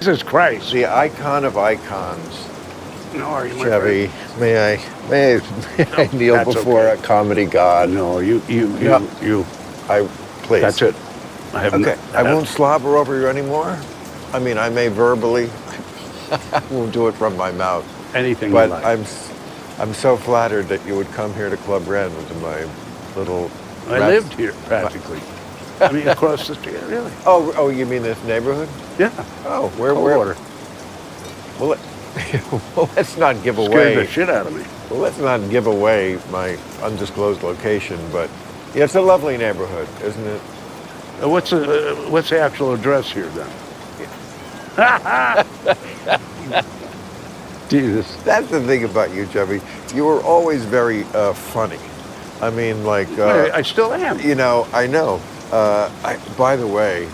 Jesus Christ. The icon of icons, No, are you my Chevy. friend? May I kneel That's before okay. a comedy god? No, you. Please. That's it. I have Okay, I won't slobber over you anymore. I mean, I may verbally. I won't do it from my mouth. anything But you like. I'm so flattered that you would come here to Club Randall to my little. I lived here practically. I mean, across the street, really. Oh, you mean this neighborhood? Yeah. Oh, Cold water. Well, well, let's not give Scared away. the shit out of me. Well, let's not give away my undisclosed location, but yeah, it's a lovely neighborhood, isn't it? What's the actual address here then? Jesus. That's the thing about you, Chevy. You were always very funny. I mean, like. I still am. You know, I know. By the way,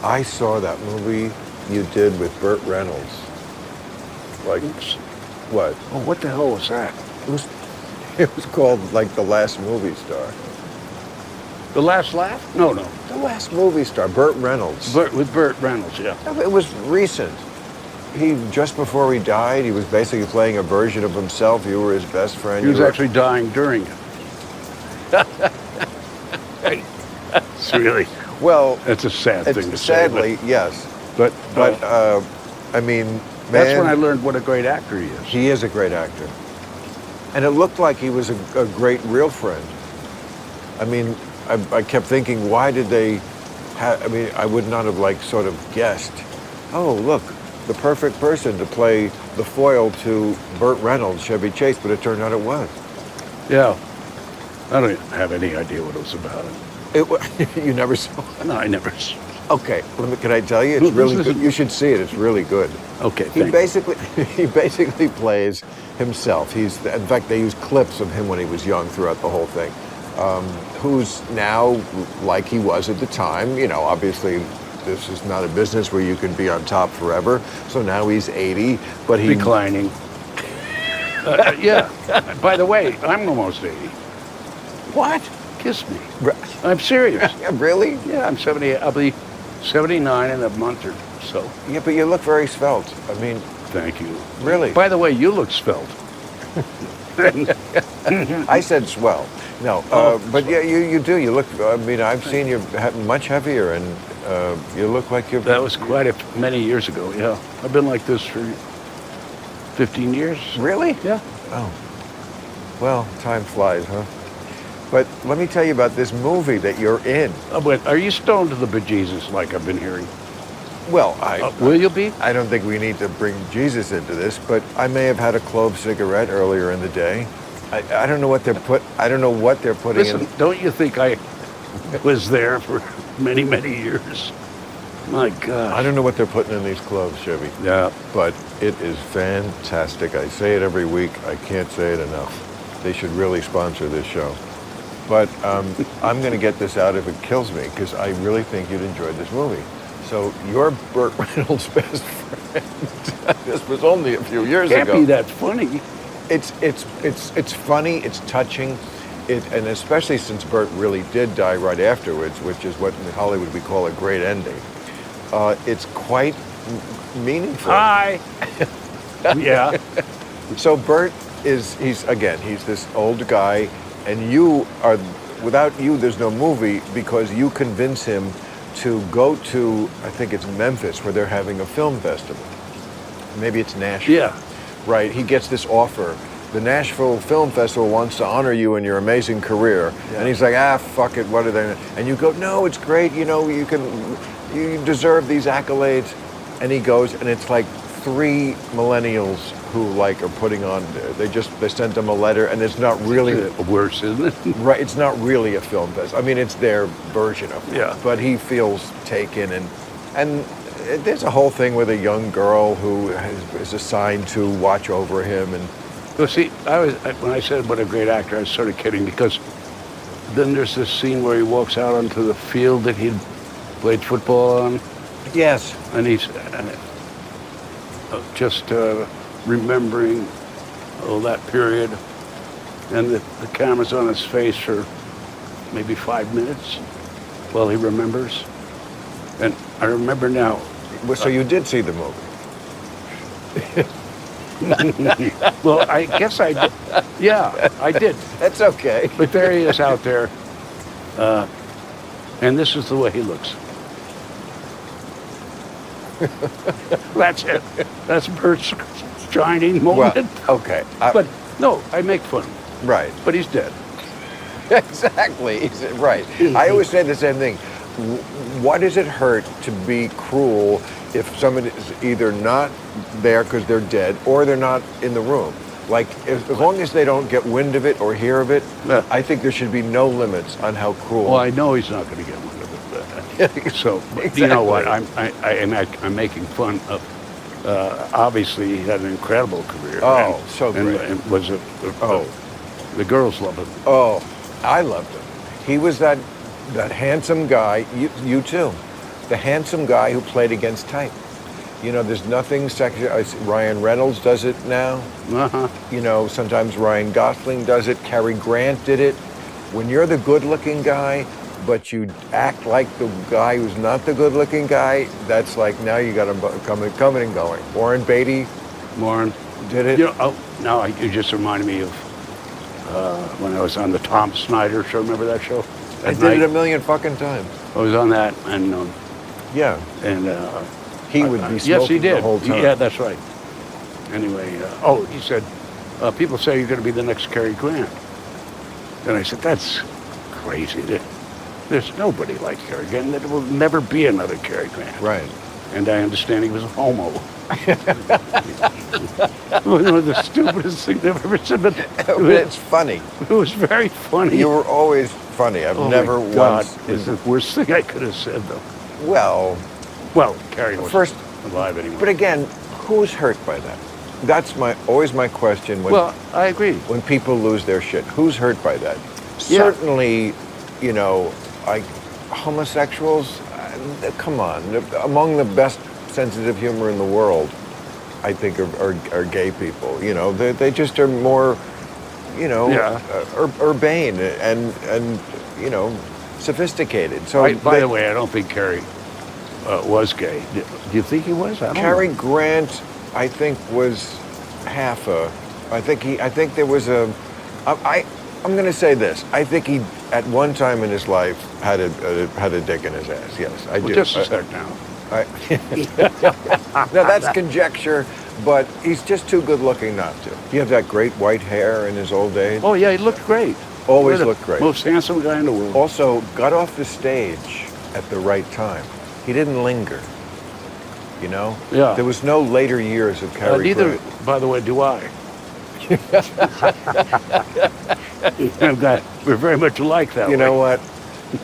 I saw that movie you did with Burt Reynolds. Like, what? Oh, what the hell was that? It was called, like, The Last Movie Star. The Last Laugh? No. The Last Movie Star, Burt Reynolds. With Burt Reynolds, yeah. It was recent. Just before he died, he was basically playing a version of himself. You were his best friend. He was actually dying during it. It's really. Well, That's a sad thing to sadly, say. yes. But I mean, man, that's when I learned what a great actor he is. He is a great actor. And it looked like he was a great real friend. I mean, I kept thinking, why did they I mean, I would not have, like, sort of guessed, oh, look, the perfect person to play the foil to Burt Reynolds, Chevy Chase, but it turned out it was. Yeah. I don't have any idea what it was about. You never saw it? No, I never. Okay, can I tell you? It's really good. You should see it. It's really good. Okay, He basically plays himself. In fact, they use clips of him when he was young throughout the whole thing. Who's now like he was at the time. You know, obviously, this is not a business where you can be on top forever. So now he's 80, but he Declining. Yeah. By the way, I'm almost 80. What? Kiss me. I'm serious. Yeah, really? Yeah, I'm 78. I'll be 79 in a month or so. Yeah, but you look very svelte. I mean, Thank you. really. By the way, you look svelte. I said swell. No, but yeah, you do. You look. I mean, I've seen you much heavier, and you look like you're. That was quite many years ago, yeah. I've been like this for 15 years. Really? Yeah. Oh. Well, time flies, huh? But let me tell you about this movie that you're in. Oh, but are you stoned to the bejesus like I've been hearing? Well, Will you be? I don't think we need to bring Jesus into this, but I may have had a clove cigarette earlier in the day. I don't know what they're putting Listen, in. don't you think I was there for many, many years? My God. I don't know what they're putting in these cloves, Chevy. Yeah. But it is fantastic. I say it every week. I can't say it enough. They should really sponsor this show. But I'm going to get this out if it kills me, because I really think you'd enjoy this movie. So you're Burt Reynolds' best friend. This was only a few years ago. Can't be that funny. It's funny. It's touching. And especially since Burt really did die right afterwards, which is what in Hollywood we call a great ending. It's quite meaningful. Hi. Yeah. So Burt he's this old guy, and without you, there's no movie, because you convince him to go to, I think it's Memphis, where they're having a film festival. Maybe it's Nashville. Yeah. Right, he gets this offer. The Nashville Film Festival wants to honor you in your amazing career. Yeah. And he's like, fuck it, what are they? And you go, no, it's great, you know, you deserve these accolades. And he goes, and it's like 3 millennials who like are putting on, they sent him a letter, and it's not really worse, isn't it? Right, it's not really a film festival. I mean, it's their version of it. Yeah. But he feels taken, and there's a whole thing with a young girl who is assigned to watch over him, and. Well, see, when I said what a great actor, I was sort of kidding, because then there's this scene where he walks out onto the field that he'd played football on. Yes. And he's just remembering that period, and the camera's on his face for maybe 5 minutes while he remembers. And I remember now. So you did see the movie? Well, I guess I did. Yeah, I did. That's okay. But there he is out there. And this is the way he looks. That's it. That's Bert's shining Well, moment. okay. But no, I make fun. Right. But he's dead. Exactly. Right. I always say the same thing. What does it hurt to be cruel if somebody is either not there because they're dead or they're not in the room? Like, as long as they don't get wind of it or hear of it, Yeah. I think there should be no limits on how cruel. Well, I know he's not going to get one of it. But, so, but you know what? I'm making fun of. Obviously, he had an incredible career. Oh, so great. And was the girls love him. Oh, I loved him. He was that handsome guy. You too. The handsome guy who played against type. You know, there's nothing sexual. Ryan Reynolds does it now. Uh-huh. You know, sometimes Ryan Gosling does it. Cary Grant did it. When you're the good-looking guy, but you act like the guy who's not the good-looking guy, that's like, now you got him coming and going. Warren Beatty Warren did it. You know, you just reminded me of when I was on the Tom Snyder show. Remember that show? I did it a million fucking times. I was on that, and Yeah. He would be smoking yes, he did. the whole time. Yeah, that's right. Anyway, he said, people say you're going to be the next Cary Grant. And I said, that's crazy. There's nobody like Cary Grant. There will never be another Cary Grant. Right. And I understand he was a homo. One of the stupidest things I've ever said. But It's funny. it was very funny. You were always funny. I've Oh never my God, once. it's the worst thing I could have said, though. Well, Cary was first, alive anymore. but again, who's hurt by that? That's always my question when Well, I agree. when people lose their shit. Who's hurt by that? Yeah. Certainly, you know, like homosexuals. Come on, among the best sensitive humor in the world, I think are gay people. You know, they just are more, you know, urbane and you know, sophisticated. So By the way, I don't think Cary was gay. Do you think he was? I don't Cary know. Grant, I think, was half a. I think there was a. I'm going to say this. I think he, at one time in his life, had a dick in his ass. Yes, I do. Just a sec now. Now that's conjecture, but he's just too good looking not to. He had that great white hair in his old age. Oh yeah, he looked great. Always looked great. Most handsome guy in the world. Also, got off the stage at the right time. He didn't linger. You know? Yeah. There was no later years of Cary Neither, Grant. by the way, do I. We're very much alike that way. You know what?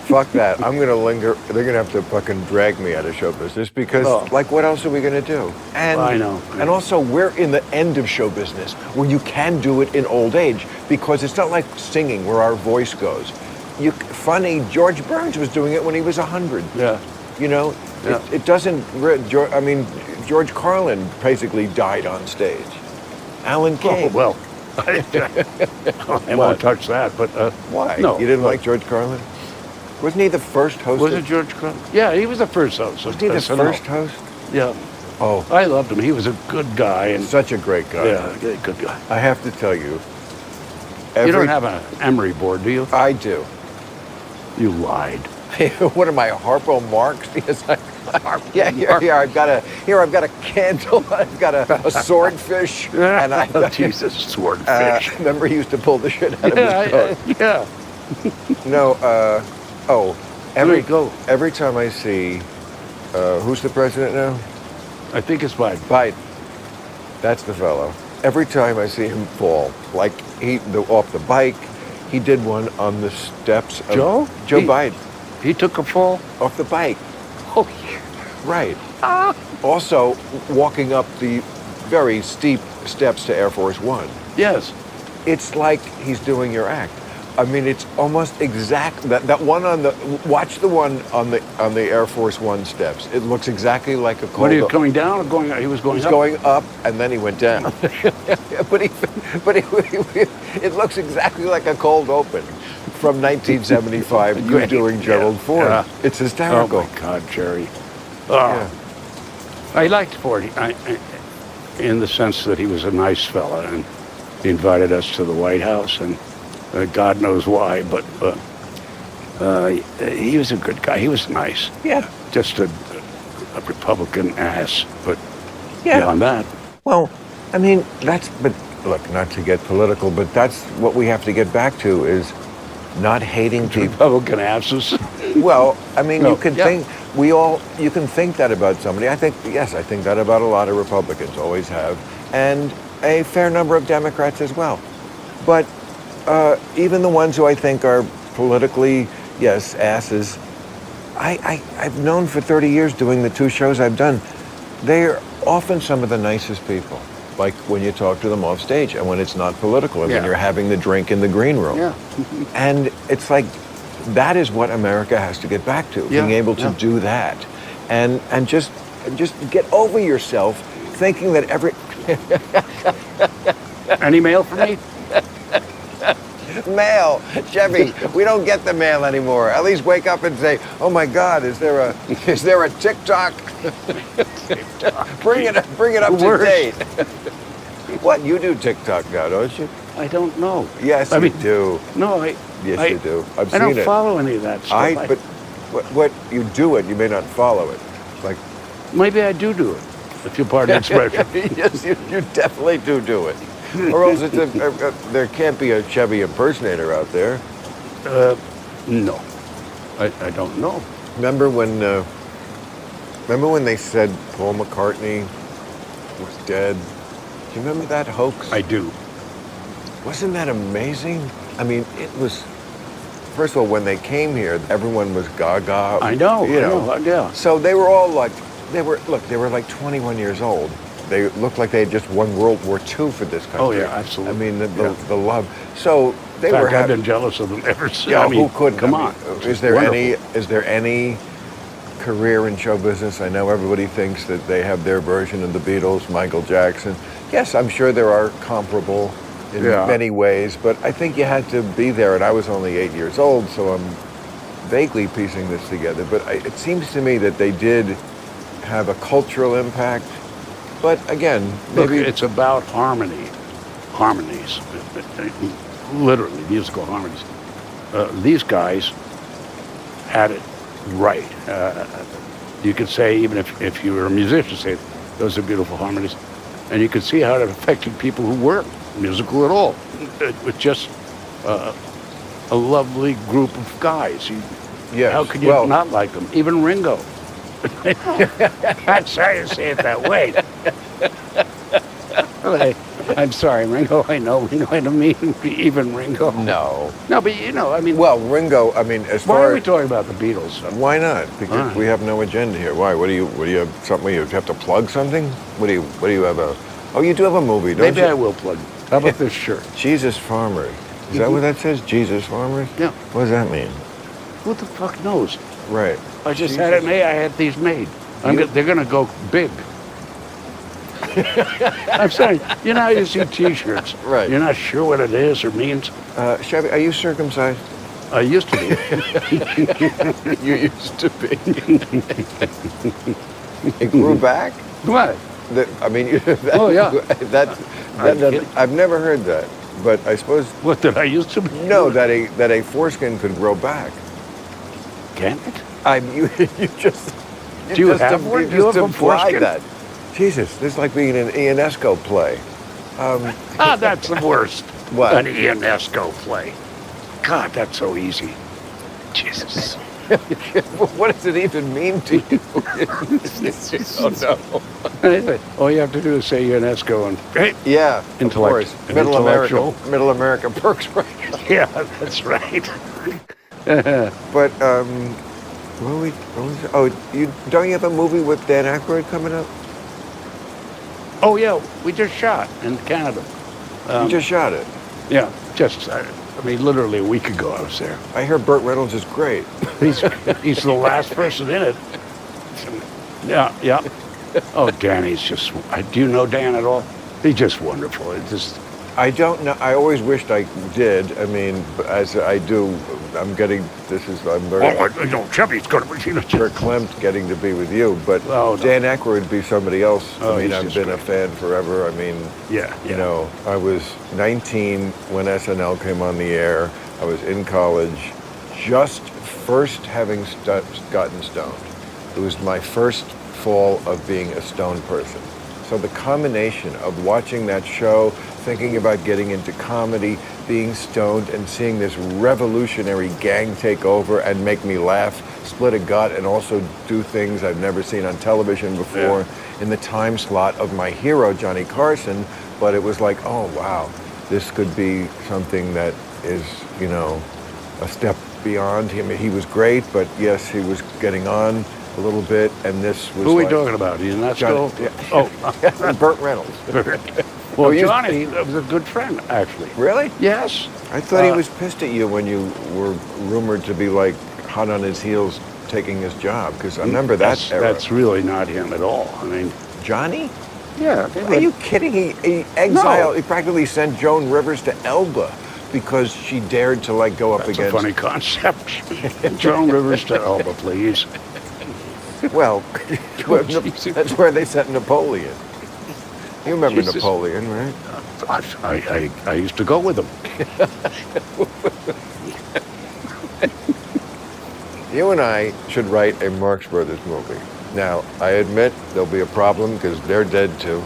Fuck that. I'm going to linger. They're going to have to fucking drag me out of show business because, like, what else are we going to do? And I know. And also, we're in the end of show business where you can do it in old age because it's not like singing where our voice goes. Funny, George Burns was doing it when he was 100. Yeah. You know, Yeah. it doesn't. I mean, George Carlin basically died on stage. Alan King. Oh, well. I won't touch that, but... Why? No. You didn't like George Carlin? Wasn't he the first host? Was it George Carlin? Yeah, he was the first host. Was he the SNL. first host? Yeah. Oh, I loved him. He was a good guy. And such a great guy. yeah, good guy. I have to tell you. You don't have an Emery board, do you? I do. You lied. What am I, Harpo Marx? Yes, yeah, here I've got a candle. I've got a swordfish, and I. Oh, Jesus, swordfish. Remember, he used to pull the shit out of his coat. Yeah. No. Go. Every time I see, who's the president now? I think it's Biden. Biden. That's the fellow. Every time I see him fall, like off the bike, he did one on the steps of Joe Biden. He took a fall? Off the bike. Oh, yeah. Right. Also, walking up the very steep steps to Air Force One. Yes. It's like he's doing your act. I mean, it's almost exact. That one on the. Watch the one on the Air Force One steps. It looks exactly like a cold. What, are you coming down or going up? He was going up? Going up, and then he went down. but it looks exactly like a cold open from 1975. You doing Gerald Ford. Yeah. It's hysterical. Oh, my God, Jerry. Yeah. I liked Ford. in the sense that he was a nice fella, and he invited us to the White House, and God knows why, but he was a good guy. He was nice. Yeah. Just a Republican ass, but Yeah. beyond that. Well, I mean, but look, not to get political, but that's what we have to get back to is not hating people. Republican asses. Well, I mean, No, you can yeah. think, you can think that about somebody. I think that about a lot of Republicans, always have, and a fair number of Democrats as well. But even the ones who I think are politically, yes, asses, I've known for 30 years doing the 2 shows I've done, they're often some of the nicest people. Like when you talk to them off stage and when it's not political and when Yeah. you're having the drink in the green room. Yeah. And it's like, that is what America has to get back to, Yeah, being able to yeah. do that. And just get over yourself thinking that Any mail for me? mail, Chevy, we don't get the mail anymore. At least wake up and say, oh my God, is there a TikTok? Bring it up to Worse. date. What, you do TikTok now, don't you? I don't know. Yes, I you mean, do. No, Yes, you do. I've I seen don't it. follow any of that stuff. But what you do it, you may not follow it. Like, Maybe I do it, if you pardon the expression. yes, you definitely do it. Or else there can't be a Chevy impersonator out there. No, I don't know. Remember when they said Paul McCartney was dead? Do you remember that hoax? I do. Wasn't that amazing? I mean, it was. First of all, when they came here, everyone was gaga. I know. You I know. know. Yeah. So they were all like, they were like 21 years old. They looked like they had just won World War II for this country. Oh yeah, absolutely. I mean, Yeah. the love. So they In were. fact, I've been jealous of them ever since. Yeah, I mean, who couldn't? Come I on. mean, It's wonderful. is there any career in show business? I know everybody thinks that they have their version of the Beatles, Michael Jackson. Yes, I'm sure there are comparable in Yeah. many ways, but I think you had to be there, and I was only 8 years old, so I'm vaguely piecing this together. But it seems to me that they did have a cultural impact. But again, Look, maybe it's about harmonies, literally musical harmonies. These guys had it right. You could say, even if you were a musician, say those are beautiful harmonies, and you could see how it affected people who weren't musical at all. It was just a lovely group of guys. yes. How could you well, not like them? Even Ringo. I'm sorry to say it that way. I'm sorry, Ringo. I know Ringo. I don't mean even Ringo. No. No, but I mean, Well, Ringo. I mean, as why far are we talking about the Beatles? Why not? Because All right. we have no agenda here. Why? What do you have something? You have to plug something? What do you have a? Oh, you do have a movie, don't Maybe you? I will plug it. How about this shirt? Jesus Farmers. Is that what that says? Jesus Farmers? Yeah. What does that mean? Who the fuck knows? Right. I just had it made. I had these made. They're going to go big. I'm saying, you see T-shirts. Right. You're not sure what it is or means. Chevy, are you circumcised? I used to be. You used to be. It grew back? What? I mean, Oh, yeah. I've never heard that, but I suppose What did I used to be? no, that a foreskin could grow back. Can it? You just. Do you have one? You Do you just have a implied foreskin? that. Jesus, this is like being in an Ionesco play. That's the worst. What? An Ionesco play. God, that's so easy. Jesus. What does it even mean to you? Oh no. All you have to do is say Ionesco and hey, Yeah, of Intellect- course. an Middle intellectual. America. Middle America perks right. yeah, that's right. But what was don't you have a movie with Dan Aykroyd coming up? Oh yeah, we just shot in Canada. You just shot it. Yeah, I mean, literally a week ago I was there. I hear Burt Reynolds is great. He's the last person in it. Yeah. Oh, Danny's just. Do you know Dan at all? He's just wonderful. It's just I don't know. I always wished I did. I mean, as I do, I'm very Chevy's going to be. verklempt getting to be with you. But Oh, no. Dan Aykroyd would be somebody else. Oh, I mean, he's I've just been a great. fan forever. I mean, Yeah, you know, I was 19 when SNL came on the air. I was in college, just first having gotten stoned. It was my first fall of being a stoned person. So the combination of watching that show, thinking about getting into comedy, being stoned, and seeing this revolutionary gang take over and make me laugh, split a gut, and also do things I've never seen on television before in the time slot of my hero, Johnny Carson. But it was like, oh, wow, this could be something that is, you know, a step beyond him. He was great, but yes, he was getting on a little bit, and this was Who are we like talking about? Are you not Johnny, still? yeah. Burt Reynolds. Well, you- Johnny was a good friend, actually. Really? Yes. I thought he was pissed at you when you were rumored to be like hot on his heels taking his job, because I remember that era. That's really not him at all. I mean, Johnny? yeah. Are you kidding? He exiled. No. He practically sent Joan Rivers to Elba because she dared to like go up That's a against. funny concept. Joan Rivers to Elba, please. Well, Jesus. that's where they sent Napoleon. You remember Jesus. Napoleon, right? I used to go with him. You and I should write a Marx Brothers movie. Now, I admit there'll be a problem because they're dead too,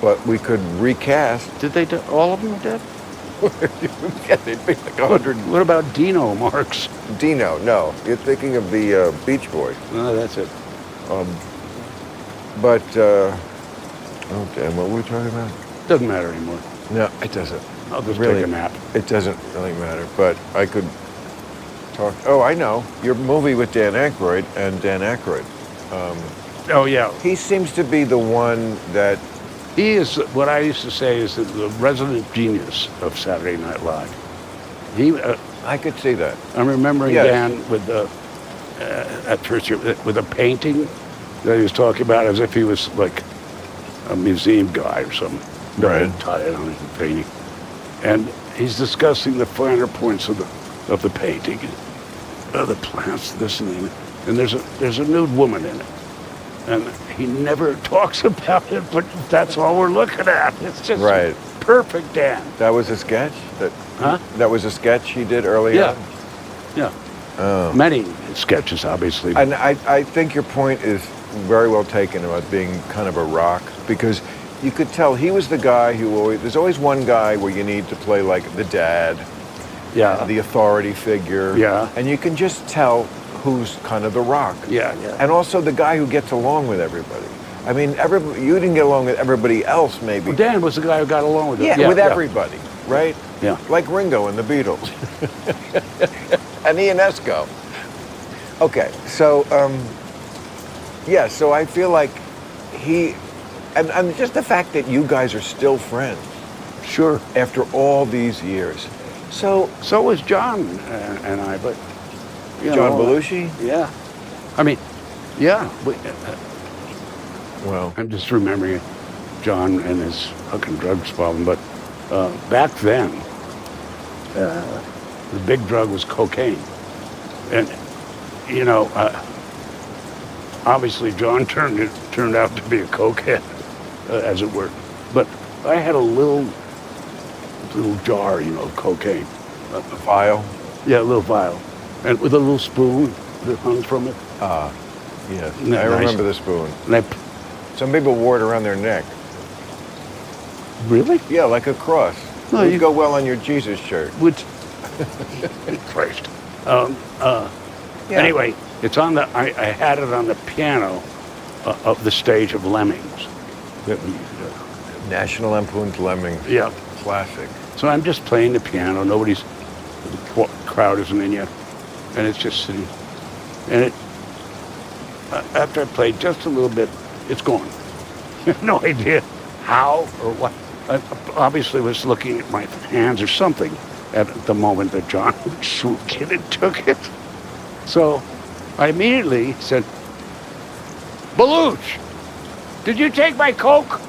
but we could recast. Did they do, all of them are dead? Yeah, they'd be like 100. What about Dino Marx? Dino, no. You're thinking of the Beach Boys. No, that's it. But, oh damn, what were we talking about? Doesn't matter anymore. No, it doesn't. I'll just Really? take a nap. It doesn't really matter, but I could talk. Oh, I know. Your movie with Dan Aykroyd and Dan Aykroyd. Oh, yeah. He seems to be the one that, He is what I used to say is the resident genius of Saturday Night Live. He, I could see that. I'm remembering Yes. Dan with the at first with a painting that he was talking about as if he was like a museum guy or something. Right. Tied on his painting, and he's discussing the finer points of the painting, the plants, this and that. And there's a nude woman in it, and he never talks about it, but that's all we're looking at. It's just Right. perfect, Dan. That was a sketch? Huh? That was a sketch he did early Yeah. on? Yeah. Oh. Many sketches, obviously. And I think your point is very well taken about being kind of a rock, because you could tell he was the guy who there's always one guy where you need to play like the dad, Yeah. the authority figure. Yeah. And you can just tell who's kind of the rock. Yeah, yeah. And also the guy who gets along with everybody. I mean, you didn't get along with everybody else, maybe. Well, Dan was the guy who got along with it. Yeah, with everybody, right? Yeah. Like Ringo and the Beatles. And Ionesco. Okay, so, yeah, so I feel like and just the fact that you guys are still friends Sure. after all these years. So, So was John and I, but you John know, Belushi? Yeah. I mean, yeah. Well, I'm just remembering John and his fucking drugs problem. But back then, the big drug was cocaine, and you know, obviously John turned out to be a cokehead, as it were. But I had a little jar, you know, of cocaine. a vial. Yeah, a little vial, and with a little spoon that hung from it. Yes, Isn't that I nice? remember the spoon. And I Some people wore it around their neck. really Yeah, like a cross. No, It would you- go well on your Jesus shirt. would. Christ. Yeah. Anyway, it's on the. I had it on the piano of the stage of Lemmings. That we, National Lampoon's Lemmings. yeah. Classic. So I'm just playing the piano. The crowd isn't in yet, and it's just sitting. And it. After I played just a little bit, it's gone. No idea how or what. I obviously was looking at my hands or something at the moment that John swooped in and took it. So I immediately said, "Belush, did you take my Coke?"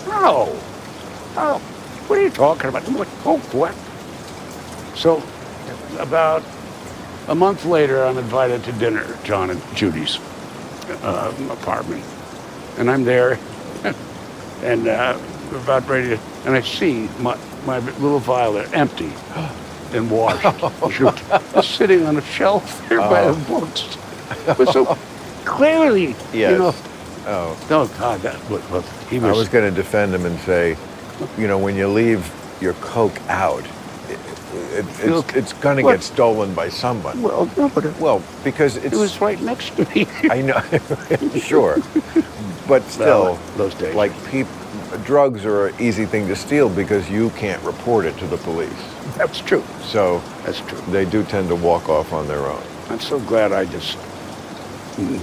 No. Oh, what are you talking about? I'm like, oh, what? So about a month later, I'm invited to dinner at John and Judy's apartment. And I'm there, and we're about ready to, and I see my little vial there, empty and washed. It's sitting on a shelf there by the books. But so clearly, Yes. you know, Oh. God, that was, he I was was, going to defend him and say, you know, when you leave your Coke out, it's going to What? get stolen by someone. well, no, but Well, because it was right next to me. I know, sure, but still, Well, those days. like drugs are an easy thing to steal because you can't report it to the police. That's true. So That's true. they do tend to walk off on their own. I'm so glad I just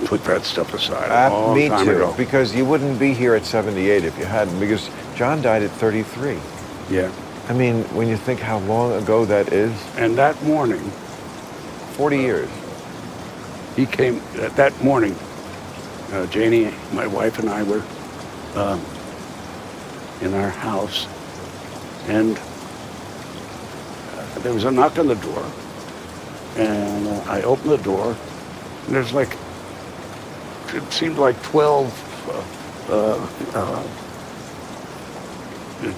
put that stuff aside a long Me time too, ago. because you wouldn't be here at 78 if you hadn't, because John died at 33. Yeah. I mean, when you think how long ago that is, And that morning, 40 years. he came, that morning, Janie, my wife, and I were in our house, and there was a knock on the door, and I opened the door, and there's like, it seemed like 12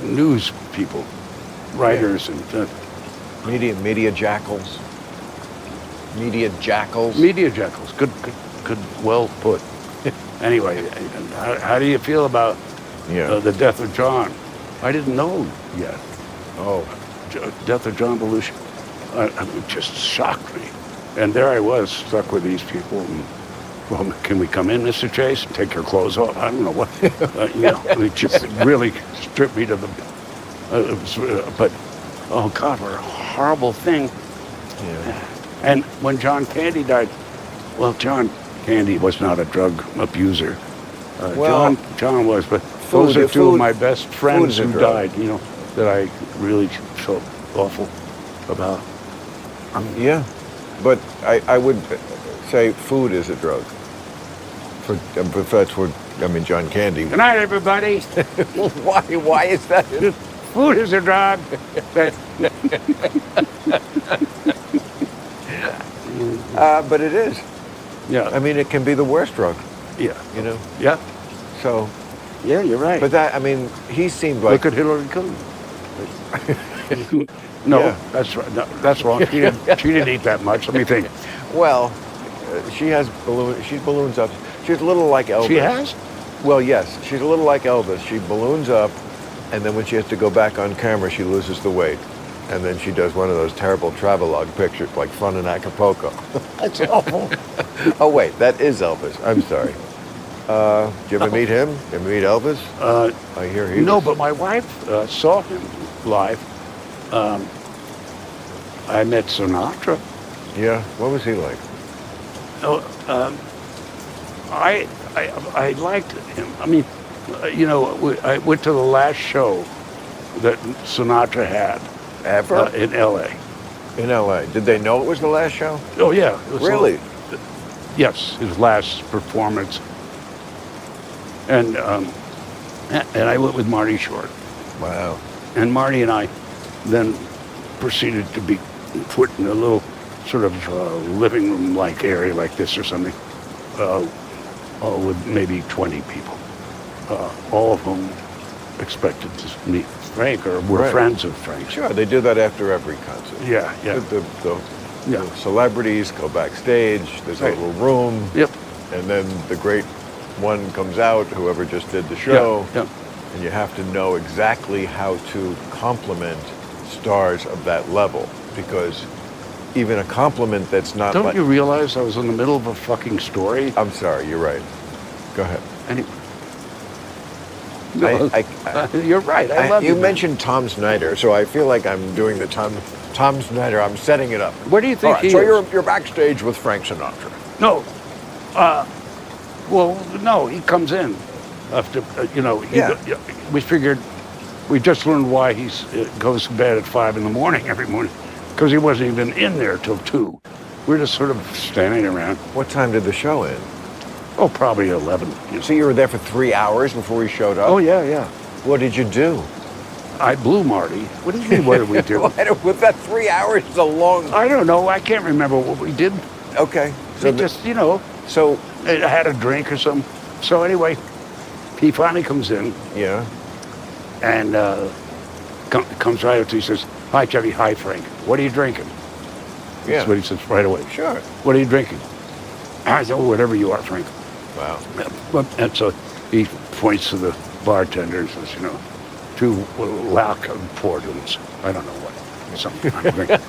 news people, writers, and Media jackals. Media jackals. media jackals. Good, well put. Anyway, how do you feel about Yeah. the death of John? I didn't know yet. Oh, Death of John Belushi. It just shocked me. And there I was, stuck with these people. And, well, can we come in, Mr. Chase, and take your clothes off? I don't know what. It just really stripped me to the. But, oh God, what a horrible thing. yeah. And when John Candy died, well, John Candy was not a drug abuser. Well, John was, but those are two of food- my best friends food is a who drug. died, that I really felt awful about. Yeah, but I would say food is a drug. If that's what, I mean, John Candy. Good night, everybody. Why is that? Food is a drug. But it is. Yeah, I mean, it can be the worst drug, yeah, you know? yeah, So, yeah. You're right. but that, I mean, he seemed like, Look at Hillary Clinton. No, Yeah. that's right. No, that's wrong. She didn't eat that much. Let me think. well, she's balloons up. She's a little like Elvis. She has? Well, yes, she's a little like Elvis. She balloons up, and then when she has to go back on camera, she loses the weight. And then she does one of those terrible travelogue pictures, like Fun in Acapulco. That's awful. Oh, wait, that is Elvis. I'm sorry. Did you ever meet him? Did you ever meet Elvis? I hear he No, was- but my wife saw him live. I met Sinatra. Yeah, what was he like? Oh, I liked him. I mean, I went to the last show that Sinatra had Ever? in L.A. In L.A. Did they know it was the last show? Oh yeah, it was Really? yes, his last performance. And I went with Marty Short. Wow. And Marty and I then proceeded to be put in a little sort of living room-like area like this or something, with maybe 20 people, all of whom expected to meet Frank or were Right. friends of Frank. Sure, they do that after every concert. Yeah, yeah. The celebrities go backstage, there's a Right. little room, Yep. and then the great one comes out, whoever just did the show, Yeah, and you have to know exactly how to compliment stars of that level, because even a compliment that's not Don't like... you realize I was in the middle of a fucking story? I'm sorry, you're right. Go ahead. Anyway. No, you're right. I love you man. mentioned Tom Snyder, so I feel like I'm doing the Tom Snyder. I'm setting it up. Where do you think All right, he so is? you're backstage with Frank Sinatra. No. Well, no, he comes in after, Yeah. we figured, we just learned why he goes to bed at 5 in the morning every morning, because he wasn't even in there till 2. We're just sort of standing around. What time did the show end? Oh, probably 11. So you were there for 3 hours before he showed up? Oh, yeah, yeah. What did you do? I blew Marty. What do you mean, what did we do? Was that 3 hours is a long... I don't know. I can't remember what we did. Okay. So just, you know, So, I had a drink or something. So anyway, he finally comes in yeah. and comes right up to me. He says, "Hi, Chevy. Hi, Frank. What are you drinking?" Yeah. That's what he says right away. Sure. "What are you drinking?" I said, "Oh, whatever you are, Frank." Wow. And so he points to the bartender and says, you know, 2 lack portals. I don't know what. Something I'm drinking.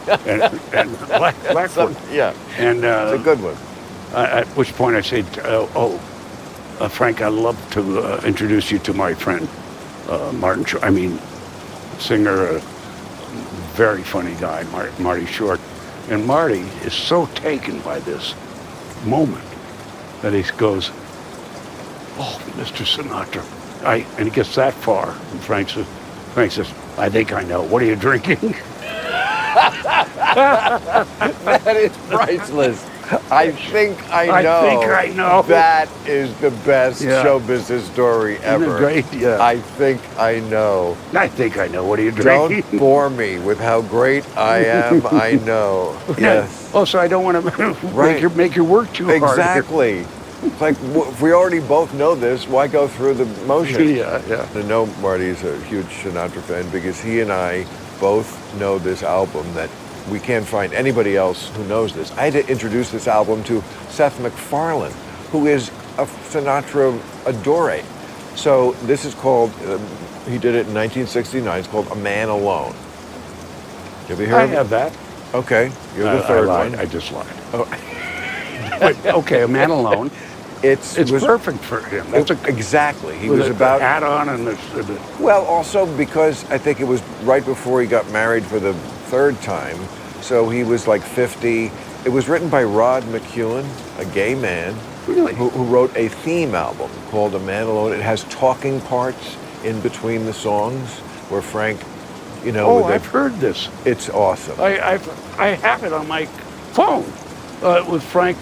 and black one. Yeah. And It's a good one. at which point I said, Frank, I'd love to introduce you to my friend, Martin Short. I mean, singer, very funny guy, Marty Short. And Marty is so taken by this moment that he goes, "Oh, Mr. Sinatra." And he gets that far. And Frank says, "I think I know. What are you drinking?" That is priceless. I think I know. I think I know. That is the best Yeah. show business story ever. Isn't it great? Yeah. I think I know. I think I know. What are you drinking? Don't bore me with how great I am. I know. Yes. Oh, so I don't want to Right. make your work too hard. Exactly. It's like, if we already both know this, why go through the motion? Yeah, yeah. I know Marty's a huge Sinatra fan because he and I both know this album that we can't find anybody else who knows this. I had to introduce this album to Seth MacFarlane, who is a Sinatra adore. So this is called, he did it in 1969, it's called A Man Alone. Have you heard I of it? have that. Okay, you're the third I lied. one. I just lied. Oh. But, okay, A Man Alone. It's was perfect for him. That's exactly. He with was the about hat on and the well, also because I think it was right before he got married for the 3rd time, so he was like 50. It was written by Rod McEwen, a gay man, Really? who wrote a theme album called A Man Alone. It has talking parts in between the songs where Frank, you know, Oh, with I've heard this. it's awesome. I have it on my phone with Frank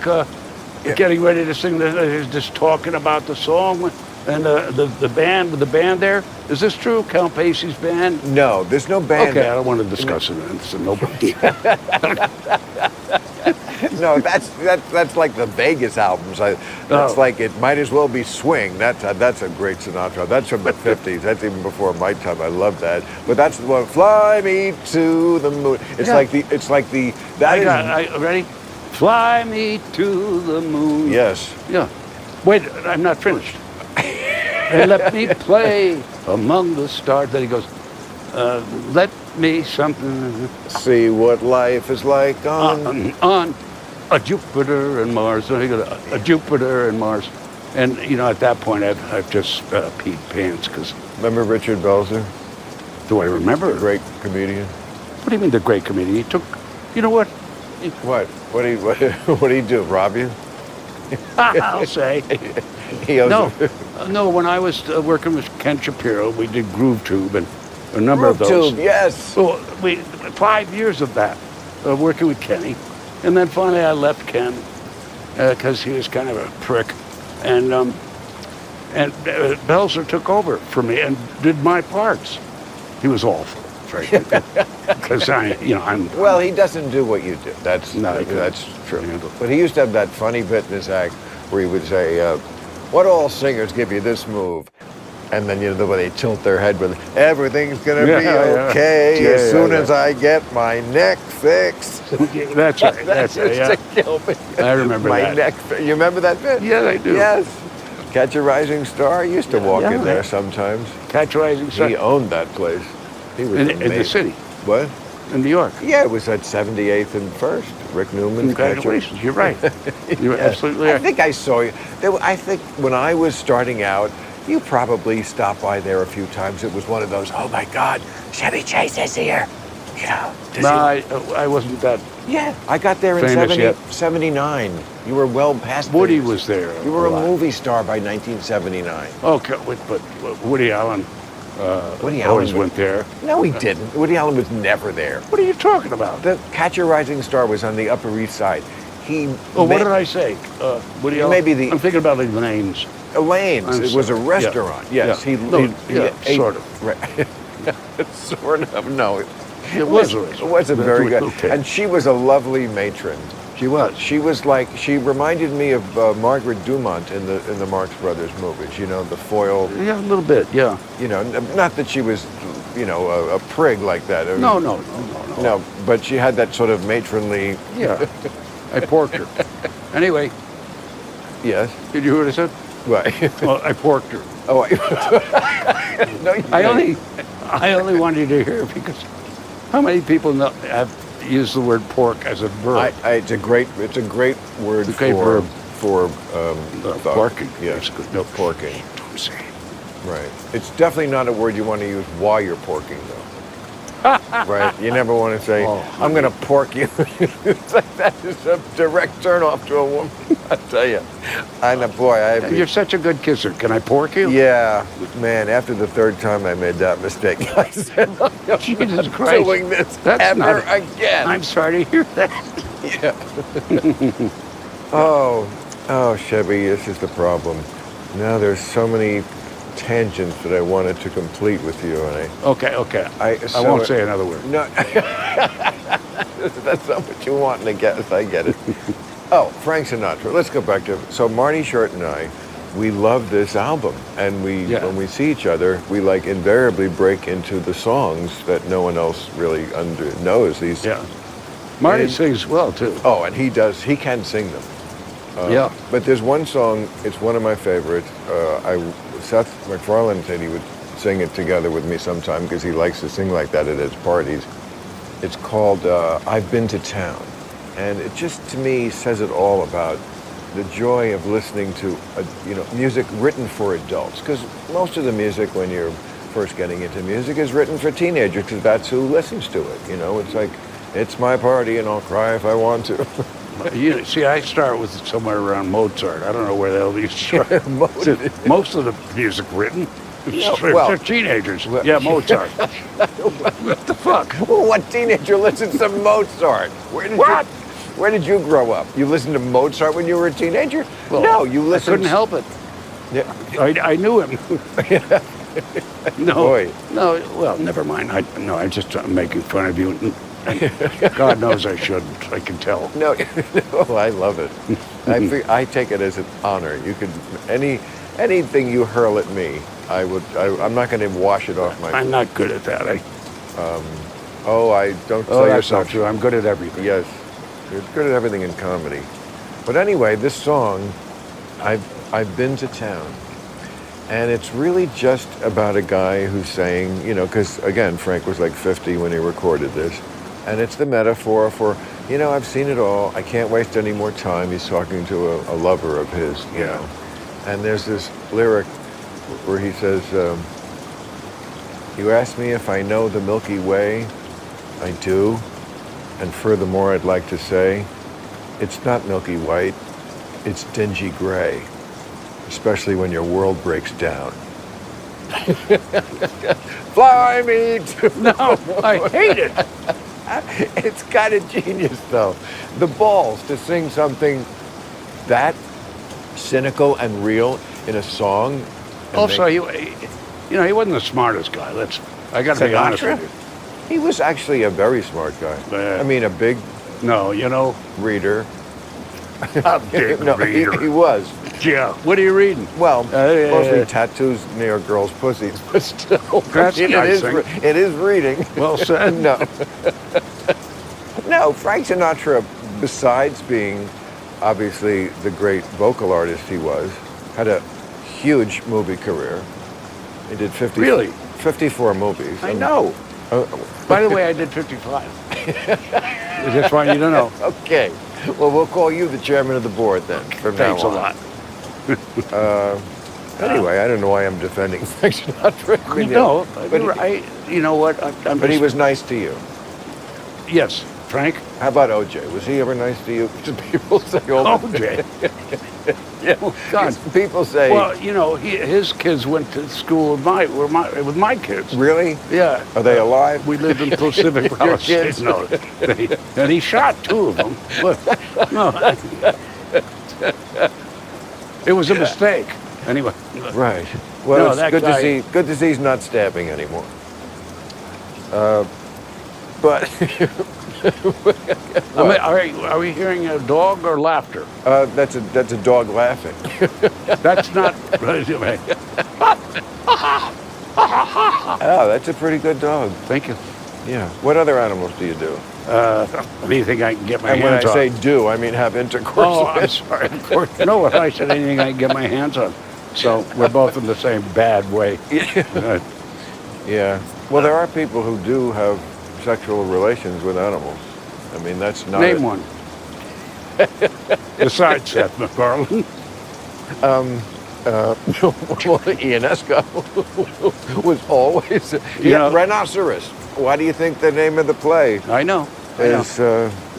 getting ready to sing. He's just talking about the song and the band with the band there. Is this true? Count Basie's band? No, there's no band. Okay, I don't want to discuss it. It's nobody. No, that's like the Vegas albums. That's like it might as well be swing. That's a great Sinatra. That's from the 50s. That's even before my time. I love that. But that's the one. Fly me to the moon. It's like the. Ready? Fly me to the moon. Yes. Yeah. Wait, I'm not finished. And let me play among the stars. Then he goes, let me something. See what life is like on a Jupiter and Mars. So he goes, a Jupiter and Mars. And, you know, at that point, I've just peed pants because. Remember Richard Belzer? Do I remember? Great comedian. What do you mean the great comedian? He took, you know what? What? What did he do? Rob you? I'll say. He owes No. When I was working with Ken Shapiro, we did Groove Tube and a number of those. Groove Tube, yes. So 5 years of that, working with Kenny, and then finally I left Ken because he was kind of a prick, and Belzer took over for me and did my parts. He was awful, frankly, because I'm. Well, he doesn't do what you do. That's true. But he used to have that funny bit in his act where he would say, "What all singers give you this move?" And then, you know, when they tilt their head with, "Everything's gonna be okay as soon as I get my neck fixed." That's right. That's right. Yeah. To kill me. I remember my that. neck. You remember that bit? Yeah, I do. Yes. Catch a Rising Star. I used to walk in there right. sometimes. Catch a Rising Star. He owned that place. He was in the city. What? In New York. Yeah, it was at 78th and 1st. Rick Newman. Congratulations. You're right. You're absolutely right. I think I saw you. I think when I was starting out, you probably stopped by there a few times. It was one of those, oh my God, Chevy Chase is here. You know. No, I wasn't that. Yeah, I got there in famous yet. 79. You were well past Woody famous. was there. You were a lot. movie star by 1979. Okay, but Woody Allen Woody always Allen went there. No, he didn't. Woody Allen was never there. What are you talking about? The Catch a Rising Star was on the Upper East Side. What did I say? Woody Allen? Maybe I'm thinking about the names. Elaine's. It was a restaurant. Yeah. Yes, Yeah. Sort of. Right. Sort of. No, It was a It racer. wasn't very good. Okay. And she was a lovely matron. She was. She reminded me of Margaret Dumont in the Marx Brothers movies. You know, the foil. Yeah, a little bit. Yeah. You know, not that she was, you know, a prig like that. No. No, but she had that sort of matronly. Yeah. I porked her. Anyway, Yes. did you hear what I said? Right. Well, I porked her. Oh, no, you I only wanted you to hear it because how many people have used the word pork as a verb? it's a great word It's a great verb. for Porking. Yeah, Basically. No, porking. don't say it. Right. It's definitely not a word you want to use while you're porking, though. Right. You never want to say, Oh, "I'm going to pork you." It's like that is a direct turn off to a woman. I tell you. I know, boy. You're such a good kisser. Can I pork you? Yeah, man. After the third time I made that mistake, I said, "I'm Jesus not Christ. doing this That's ever not- again." I'm sorry to hear that. Yeah. Oh, Chevy, this is the problem. Now there's so many tangents that I wanted to complete with you, and Okay. I won't say another word. No, that's not what you want to guess. I get it. Oh, Frank Sinatra. Let's go back to so Marty Short and I. We love this album, and when we see each other, we like invariably break into the songs that no one else really knows. These. Yeah. Marty And- sings well too. Oh, and he does. He can sing them. Yeah. But there's one song, it's one of my favorites. Seth MacFarlane said he would sing it together with me sometime because he likes to sing like that at his parties. It's called I've Been to Town. And it just, to me, says it all about the joy of listening to music written for adults. Because most of the music when you're first getting into music is written for teenagers because that's who listens to it. You know, it's like, it's my party and I'll cry if I want to. See, I start with somewhere around Mozart. I don't know where the hell these start. Most of the music written is for teenagers. Yeah, Mozart. What the fuck? Well, what teenager listens to Mozart? Where did you grow up? You listened to Mozart when you were a teenager? Well, no, you I listened. couldn't help it. Yeah. I knew him. No, Boy. no. Well, never mind. I'm just making fun of you. God knows I shouldn't. I can tell. No, no, I love it. I take it as an honor. You could anything you hurl at me, I'm not going to wash it off my. I'm not good at that. I don't Oh, say that's not yourself. true. I'm good at everything. Yes, you're good at everything in comedy. But anyway, this song, I've been to town. And it's really just about a guy who's saying, because again, Frank was like 50 when he recorded this. And it's the metaphor for, I've seen it all. I can't waste any more time. He's talking to a lover of his, you know. And there's this lyric where he says, you ask me if I know the Milky Way. I do. And furthermore, I'd like to say, it's not milky white. It's dingy gray. Especially when your world breaks down. Fly me to... No, I hate it. It's kind of genius, though. The balls to sing something that cynical and real in a song. Also, he wasn't the smartest guy. I got to be honest with you. He was actually a very smart guy. I mean, a big reader. A big reader. He was. Yeah. What are you reading? Well, mostly tattoos near girls' pussies, but still, That's nice. It is reading. Well said. No, Frank Sinatra, besides being obviously the great vocal artist he was, had a huge movie career. He did 54 movies. I know. By the way, I did 55. That's why you don't know. Okay. Well, we'll call you the chairman of the board then. From Thanks now a on. lot. Anyway, I don't know why I'm defending Frank Sinatra. No, but you know what? But he was nice to you. Yes, Frank. How about OJ? Was he ever nice to you? People say all the OJ. Yeah. Oh, God. People say. Well, his kids went to school with my kids. Really? Yeah. Are they alive? We lived in Pacific Palisades. kids? No, and he shot 2 of them. But, no, it was a mistake. Anyway. Right. Well, No, it's that good guy- to see. Good to see he's not stabbing anymore. But Are we hearing a dog or laughter? that's a dog laughing. That's not. Oh, that's a pretty good dog. Thank you. Yeah. What other animals do you do? Anything I can get my And when hands I on. say do, I mean have intercourse Oh, with. I'm sorry. Of course. No, I said anything I can get my hands on. So we're both in the same bad way. Yeah. Well, there are people who do have sexual relations with animals. I mean, that's not. Name one. Besides Seth MacFarlane. Well, Ionesco was always. know- Rhinoceros. Why do you think the name of the play I know. is?